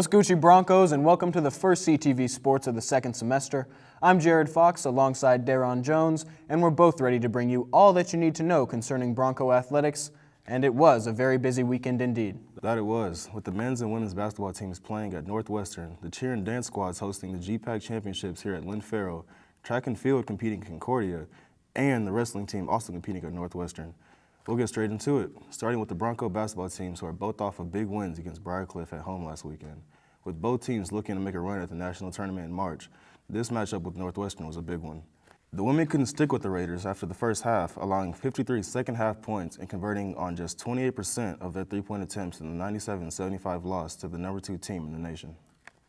What's Gucci Broncos, and welcome to the first CTV Sports of the second semester. I'm Jerod Fox alongside DaeRon Jones, and we're both ready to bring you all that you need to know concerning Bronco athletics, and it was a very busy weekend indeed. That it was. With the men's and women's basketball teams playing at Northwestern, the cheer and dance squads hosting the GPAC championships here at Lynn Farrell, track and field competing at Concordia, and the wrestling team also competing at Northwestern. We'll get straight into it, starting with the Bronco basketball teams who are both off of big wins against Briarcliff at home last weekend. With both teams looking to make a run at the national tournament in March, this matchup with Northwestern was a big one. The women couldn't stick with the Raiders after the first half, allowing 53 second-half points and converting on just 28% of their three-point attempts in the 97-75 loss to the number 2 team in the nation.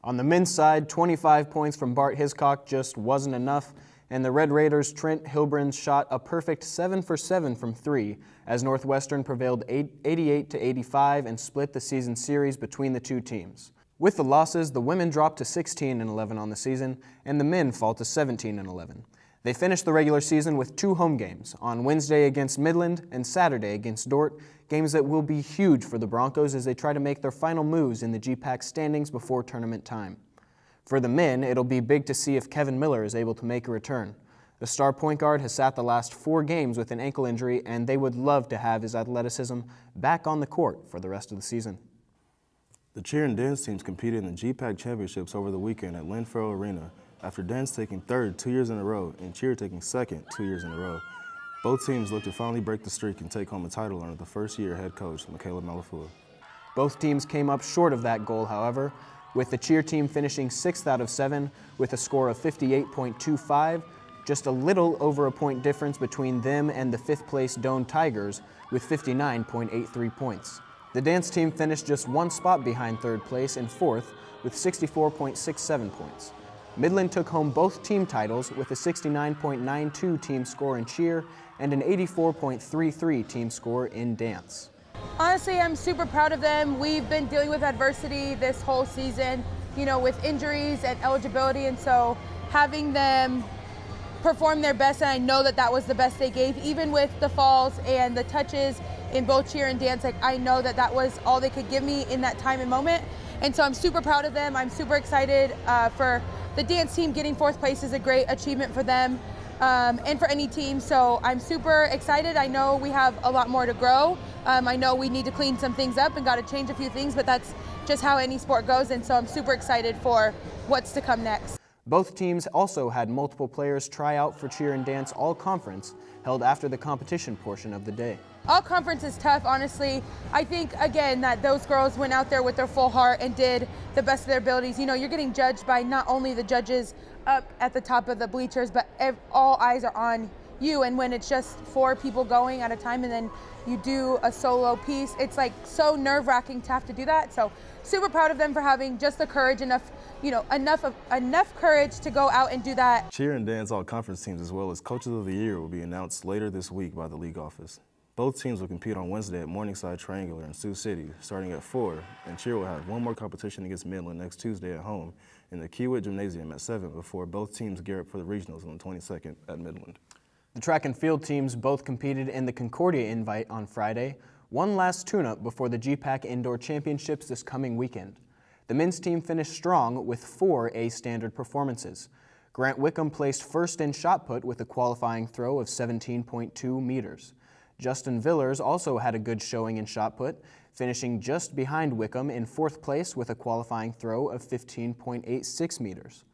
On the men's side, 25 points from Bart Hiscock just wasn't enough, and the Red Raiders' Trent Hilbrand shot a perfect 7 for 7 from 3 as Northwestern prevailed 88-85 and split the season series between the two teams. With the losses, the women dropped to 16-11 on the season, and the men fall to 17-11. They finished the regular season with 2 home games, on Wednesday against Midland and Saturday against Dordt, games that will be huge for the Broncos as they try to make their final moves in the GPAC standings before tournament time. For the men, it'll be big to see if Kevin Miller is able to make a return. The star point guard has sat the last 4 games with an ankle injury, and they would love to have his athleticism back on the court for the rest of the season. The cheer and dance teams competed in the GPAC championships over the weekend at Lynn Farrell Arena after dance taking third 2 years in a row and cheer taking second 2 years in a row. Both teams look to finally break the streak and take home a title under the first-year head coach, Michaela Malafua. Both teams came up short of that goal, however, with the cheer team finishing 6th out of 7 with a score of 58.25, just a little over a point difference between them and the 5th-place Doane Tigers with 59.83 points. The dance team finished just 1 spot behind 3rd place and 4th with 64.67 points. Midland took home both team titles with a 69.92 team score in cheer and an 84.33 team score in dance. Honestly, I'm super proud of them. We've been dealing with adversity this whole season, with injuries and eligibility, and so having them perform their best, and I know that that was the best they gave, even with the falls and the touches in both cheer and dance. I know that that was all they could give me in that time and moment, and so I'm super proud of them. I'm super excited for the dance team. Getting 4th place is a great achievement for them and for any team, so I'm super excited. I know we have a lot more to grow. I know we need to clean some things up and got to change a few things, but that's just how any sport goes, and so I'm super excited for what's to come next. Both teams also had multiple players try out for cheer and dance all-conference held after the competition portion of the day. All-conference is tough, honestly. I think, again, that those girls went out there with their full heart and did the best of their abilities. You're getting judged by not only the judges up at the top of the bleachers, but all eyes are on you. And when it's just 4 people going at a time and then you do a solo piece, it's so nerve-wracking to have to do that. So super proud of them for having just the courage, enough courage to go out and do that. Cheer and dance all-conference teams as well as Coaches of the Year will be announced later this week by the league office. Both teams will compete on Wednesday at Morningside Triangular in Sioux City, starting at 4, and cheer will have 1 more competition against Midland next Tuesday at home in the Kiewit Gymnasium at 7 before both teams gear up for the regionals on the 22nd at Midland. The track and field teams both competed in the Concordia Invite on Friday, one last tune-up before the GPAC Indoor Championships this coming weekend. The men's team finished strong with 4 A-standard performances. Grant Wickham placed 1st in shot put with a qualifying throw of 17.2 meters. Justin Villers also had a good showing in shot put, finishing just behind Wickham in 4th place with a qualifying throw of 15.86 meters.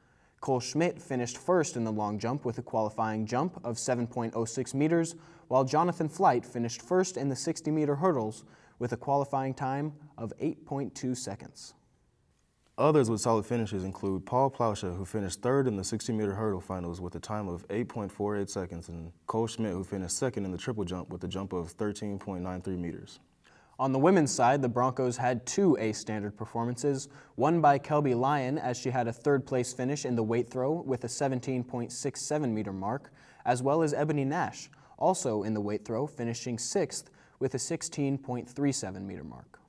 Cole Schmidt finished 1st in the long jump with a qualifying jump of 7.06 meters, while Jonathan Flight finished 1st in the 60-meter hurdles with a qualifying time of 8.2 seconds. Others with solid finishes include Paul Plauscha, who finished 3rd in the 60-meter hurdle finals with a time of 8.48 seconds, and Cole Schmidt, who finished 2nd in the triple jump with a jump of 13.93 meters. On the women's side, the Broncos had 2 A-standard performances, one by Kelby Lyon as she had a 3rd-place finish in the weight throw with a 17.67-meter mark, as well as Ebony Nash, also in the weight throw, finishing 6th with a 16.37-meter mark.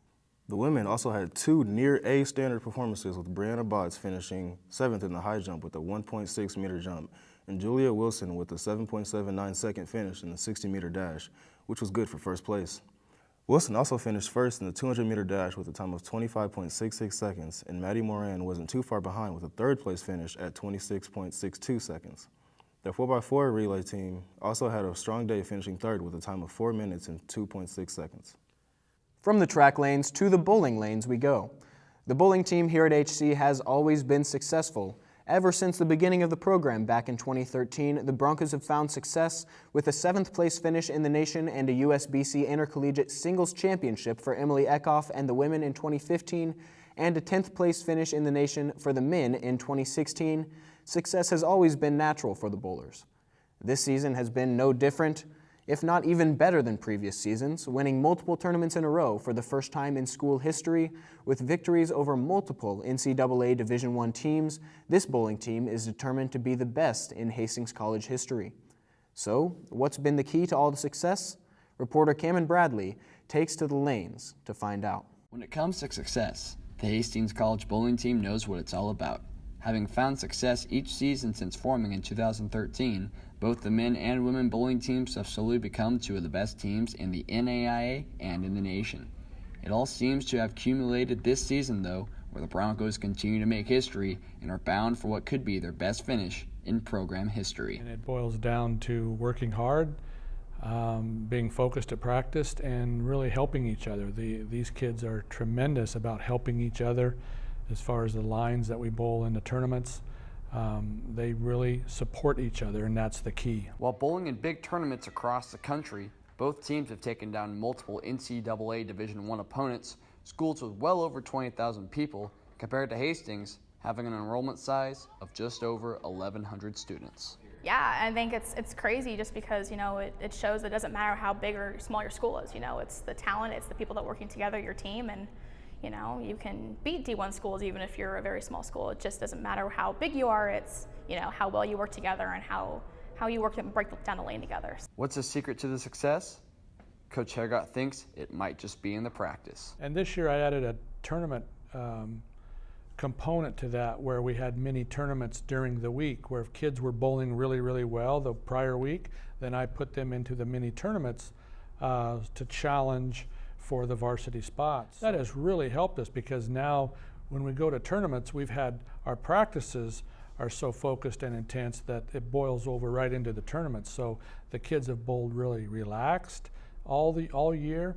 The women also had 2 near A-standard performances, with Brianna Botts finishing 7th in the high jump with a 1.6-meter jump, and Julia Wilson with a 7.79-second finish in the 60-meter dash, which was good for 1st place. Wilson also finished first in the 200-meter dash with a time of 25.66 seconds, and Maddie Moran wasn't too far behind with a third-place finish at 26.62 seconds. The 4x4 relay team also had a strong day, finishing third with a time of 4 minutes and 2.6 seconds. From the track lanes to the bowling lanes we go. The bowling team here at HC has always been successful. Ever since the beginning of the program back in 2013, the Broncos have found success with a 7th place finish in the nation and a USBC Intercollegiate Singles Championship for Emily Eckhoff and the women in 2015, and a 10th place finish in the nation for the men in 2016. Success has always been natural for the bowlers. This season has been no different, if not even better than previous seasons, winning multiple tournaments in a row for the first time in school history. With victories over multiple NCAA Division I teams, this bowling team is determined to be the best in Hastings College history. So, what's been the key to all the success? Reporter Cameron Bradley takes to the lanes to find out. When it comes to success, the Hastings College bowling team knows what it's all about. Having found success each season since forming in 2013, both the men and women bowling teams have slowly become two of the best teams in the NAIA and in the nation. It all seems to have accumulated this season, though, where the Broncos continue to make history and are bound for what could be their best finish in program history. And it boils down to working hard, being focused at practice, and really helping each other. These kids are tremendous about helping each other as far as the lines that we bowl in the tournaments. They really support each other, and that's the key. While bowling in big tournaments across the country, both teams have taken down multiple NCAA Division I opponents, schools with well over 20,000 people, compared to Hastings having an enrollment size of just over 1,100 students. Yeah, I think it's crazy just because, it shows that it doesn't matter how big or small your school is. It's the talent, it's the people that are working together, your team, and you can beat D1 schools even if you're a very small school. It just doesn't matter how big you are. It's, how well you work together and how you work to break down the lane together. What's the secret to the success? Coach Jerod thinks it might just be in the practice. And this year I added a tournament component to that, where we had mini tournaments during the week, where if kids were bowling really, really well the prior week, then I put them into the mini tournaments to challenge for the varsity spots. That has really helped us, because now when we go to tournaments, we've had our practices are so focused and intense that it boils over right into the tournaments. So the kids have bowled really relaxed all year,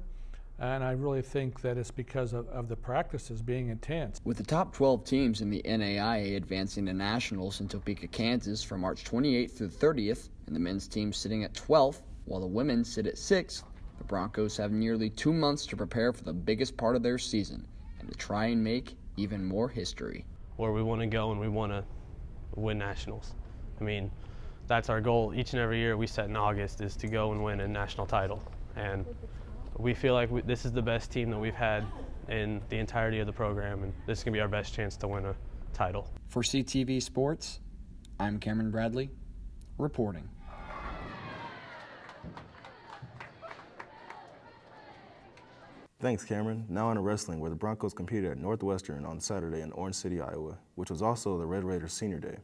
and I really think that it's because of the practices being intense. With the top 12 teams in the NAIA advancing to nationals in Topeka, Kansas from March 28th through 30th, and the men's team sitting at 12th, while the women sit at 6th, the Broncos have nearly 2 months to prepare for the biggest part of their season and to try and make even more history. Where we want to go, and we want to win nationals. I mean, that's our goal each and every year we set in August, is to go and win a national title. And we feel like this is the best team that we've had in the entirety of the program, and this is going to be our best chance to win a title. For CTV Sports, I'm Cameron Bradley, reporting. Thanks, Cameron. Now on to wrestling, where the Broncos competed at Northwestern on Saturday in Orange City, Iowa, which was also the Red Raiders' senior day.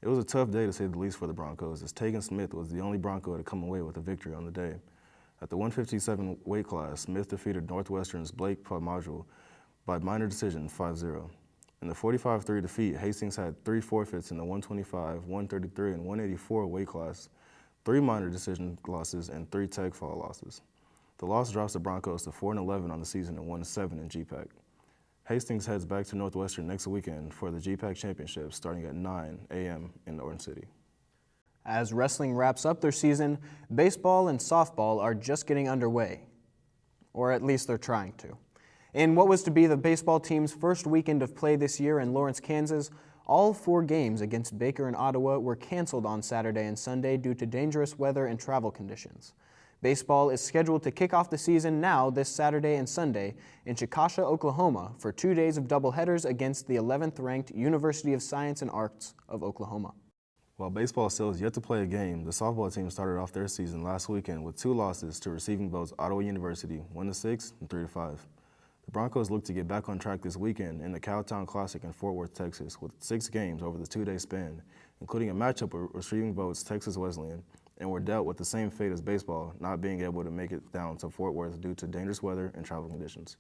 It was a tough day to say the least for the Broncos, as Tegan Smith was the only Bronco to come away with a victory on the day. At the 157 weight class, Smith defeated Northwestern's Blake Palmagel by minor decision 5-0. In the 45-3 defeat, Hastings had 3 forfeits in the 125, 133, and 184 weight class, 3 minor decision losses, and 3 tag fall losses. The loss drops the Broncos to 4-11 on the season and 1-7 in GPAC. Hastings heads back to Northwestern next weekend for the GPAC Championship starting at 9 a.m. in Orange City. As wrestling wraps up their season, baseball and softball are just getting underway, or at least they're trying to. In what was to be the baseball team's first weekend of play this year in Lawrence, Kansas, all 4 games against Baker and Ottawa were canceled on Saturday and Sunday due to dangerous weather and travel conditions. Baseball is scheduled to kick off the season now this Saturday and Sunday in Chickasha, Oklahoma for 2 days of doubleheaders against the 11th-ranked University of Science and Arts of Oklahoma. While baseball still is yet to play a game, the softball team started off their season last weekend with 2 losses to receiving votes Ottawa University, 1-6 and 3-5. The Broncos look to get back on track this weekend in the Cowtown Classic in Fort Worth, Texas, with 6 games over the 2-day span, including a matchup with receiving votes Texas Wesleyan and were dealt with the same fate as baseball, not being able to make it down to Fort Worth due to dangerous weather and travel conditions.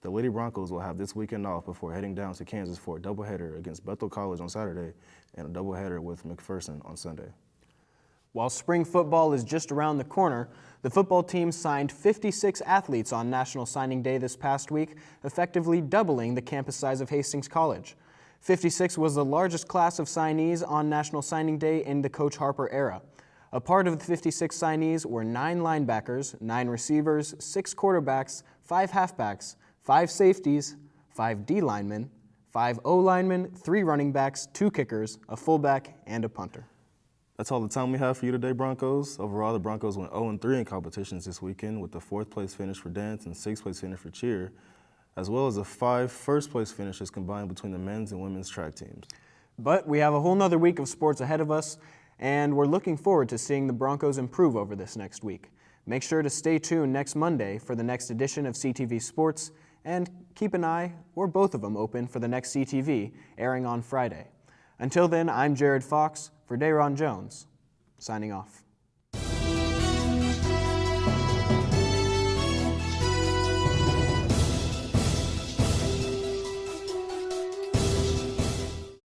The Lady Broncos will have this weekend off before heading down to Kansas for a doubleheader against Bethel College on Saturday and a doubleheader with McPherson on Sunday. While spring football is just around the corner, the football team signed 56 athletes on National Signing Day this past week, effectively doubling the campus size of Hastings College. 56 was the largest class of signees on National Signing Day in the Coach Harper era. A part of the 56 signees were 9 linebackers, 9 receivers, 6 quarterbacks, 5 halfbacks, 5 safeties, 5 D linemen, 5 O linemen, 3 running backs, 2 kickers, a fullback, and a punter. That's all the time we have for you today, Broncos. Overall, the Broncos went 0-3 in competitions this weekend with the 4th place finish for dance and 6th place finish for cheer, as well as the 5 first place finishes combined between the men's and women's track teams. But we have a whole nother week of sports ahead of us, and we're looking forward to seeing the Broncos improve over this next week. Make sure to stay tuned next Monday for the next edition of CTV Sports, and keep an eye, or both of them, open for the next CTV, airing on Friday. Until then, I'm Jerod Fox for DaeRon Jones, signing off.